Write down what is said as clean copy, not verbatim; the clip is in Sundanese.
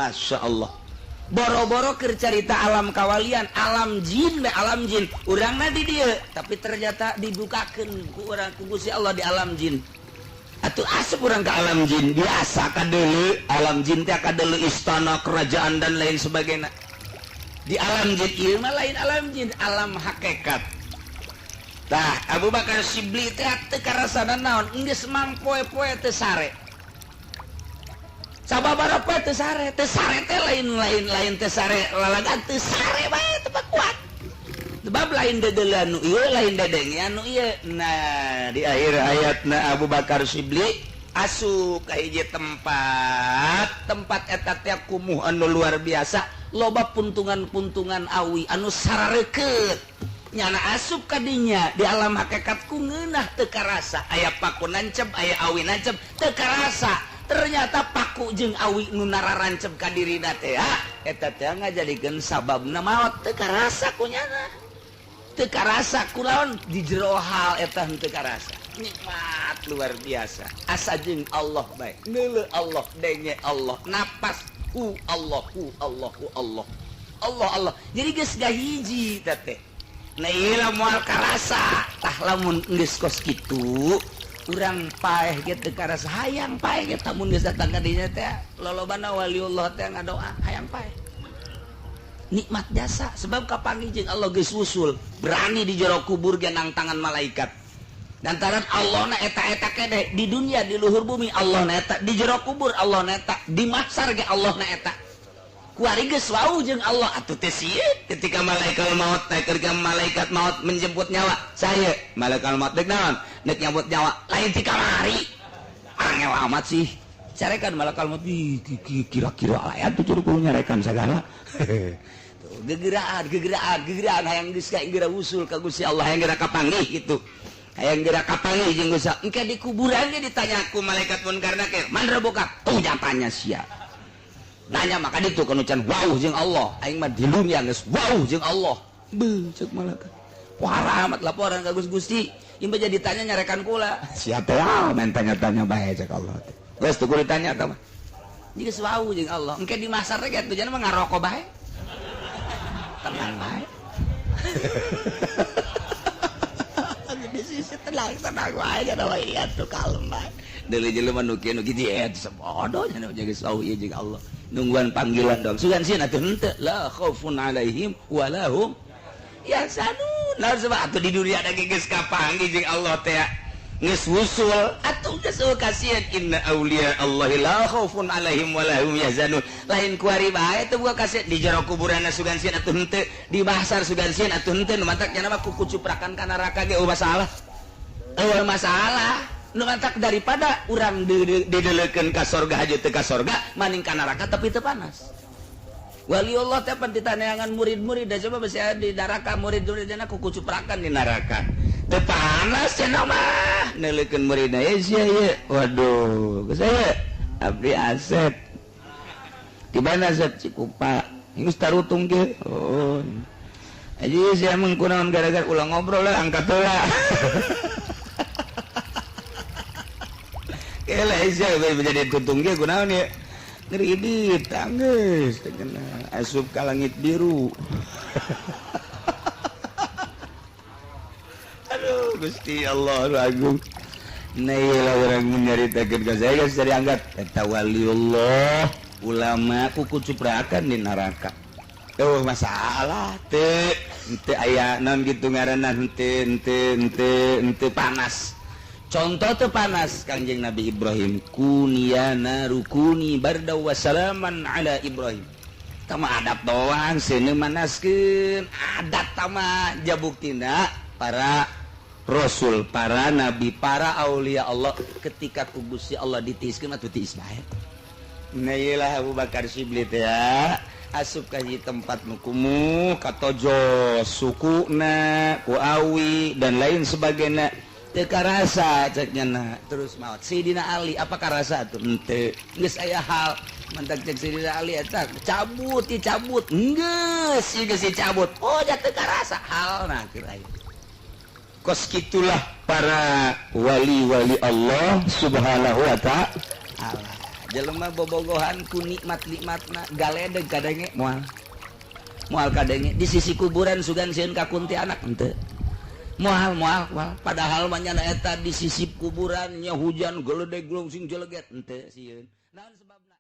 Masya Allah boro-boro keur carita alam kawalian alam jin urang di dia tapi ternyata dibukakeun ku urang ku Gusti Allah di alam jin atuh asup urang ke alam jin biasa kadeuleu alam jin teh kadeuleu istana kerajaan dan lain sebagainya di alam jin ieu mah lain alam jin alam hakikat tah Abu Bakar Shibli teh teu karasana naon geus mang poe-poe teu sare sababaraha poe teu sare teh lain teu sare lalagan teu sare bae teu kuat sebab lain dedele anu ieu lain dedenge anu ieu nah di akhir ayatna Abu Bakar Shibli asup ka hiji tempat eta teh kumuh anu luar biasa loba puntungan-puntungan awi anu sarareukeut nyana asup ka dinya di alam hakikat ku ngeunah teu karasa aya paku nancep aya awi nancep teu karasa ternyata paku jeung awi nu nararancep ka dirina teh eta teh ngajadikeun sababna maot teu karasa kunyana teu karasa kunaon di jero hal eta teu karasa nikmat luar biasa asa jeung Allah bae neuleuh Allah denge Allah napas Allah jadi geus gahiji teh nah ieu moal karasa tah lamun geus kos kitu urang paeh ge teu karasa hayang paeh ge tamun geus datang ka dinya teh lolobana waliullah teh ngadoa hayang paeh nikmat jasa sebab kapanggih jeung Allah geus usul berani di jero kubur ge nang tangan malaikat lantaran Allah na eta kene di dunia di luhur bumi Allah na eta di jero kubur Allah na eta di mahsyar ge Allah na eta kuari geus wau jeung Allah atuh teh sieun ketika malaikat maut ketika malaikat maut menjemput nyawa saya malaikat maut deuk naon deuk nyambut nyawa lain ti kamari angel amat sih carekan malaikat maut kira-kira aya tuh curu kudu nyarekan sagala tuh gegeraan hayang geus ka geura usul ka Gusti Allah hayang geura kapanggih kitu hayang geura kapanggih jeung Gusti engke di kuburan ge ditanya ku malaikat munkarna ke man rabbuka tuh jatanya sia nanya maka ditu kan ucan wow jeung Allah aing mah di dunia geus wow jeung Allah beuh ceuk malaikat wah amat laporan ka Gusti ieu jadi ditanya nyarekan kula sia teh men tanya-tanya bae cek Allah geus teu kudu ditanya tah mah geus wow jeung Allah engke di mahsyar ge atuh jangan mah ngaroko bae tenang bae di sisi tenang bae kada wae atuh kalem bae deuleu jelema nu kieu nu kitu eta sabodo nya nu geus wow ieu jeung Allah nungguan panggilan dong sugan sieun atuh henteu la khaufun alaihim wa lahum yahzanun lamun sebab atuh di dunia da geus kapanggih jeung Allah teh geus usul atuh geus kasieun inna auliya Allahi la khaufun alaihim wa lahum yahzanun lain kuari bae teu buka kasieun di jero kuburanna sugan sieun atuh henteu di mahsyar sugan sieun atuh henteu nu mantak nya mah kukucuprakan ka neraka ge masalah masalah nu mantak daripada urang dideleukeun ka sorga haja teu ka sorga maning ka neraka tapi teu panas waliullah teh pan ditaneangan murid-murid da coba basa di neraka murid-muridna kukucuprakan di neraka teu panas cenah mah neuleukeun muridna sia ieu waduh geus aya abdi Asep di mana Asep Cikupa geus tarutung ge oh aji sia mung kunaon gara-gara ulah ngobrol lah angkat heula kela sia menjadi tutung ge kunaon ya ngridit geus teh asup ka langit biru aduh Gusti Allah agung nailah urang nyaritakeun ka saya geus dari angkat eta waliullah ulama kukucuprakan di neraka tuh masalah teu aya naon kitu ngaranna henteu panas contoh teu panas Kangjeng Nabi Ibrahim kuniyana rukuni barda wa salaman ala Ibrahim tama adab doang seuneu manaskeun adat tama jabuktina para rasul para nabi para aulia Allah ketika ku Gusti Allah ditiiskeun atuh tiis bae nah ieulah Abu Bakar Shibli teh asup ka hiji tempat nu kumuh katojo sukuna ku awi dan lain sebagainya teu karasa ceknya terus maot Sayyidina Ali apa karasa atuh henteu geus aya hal mantak cek Sayyidina Ali eta cabut geus dicabut oh nya teu karasa halna kira kos kitulah para wali-wali Allah subhanahu wa ta'ala jelema bobogohan ku nikmat-nikmatna galedeg kadenge moal kadenge di sisi kuburan sugan sieun ka kuntilanak henteu moal padahal mah nya eta di sisi kuburan nya hujan geledeg glungsing jeleget henteu sieun naon sebabna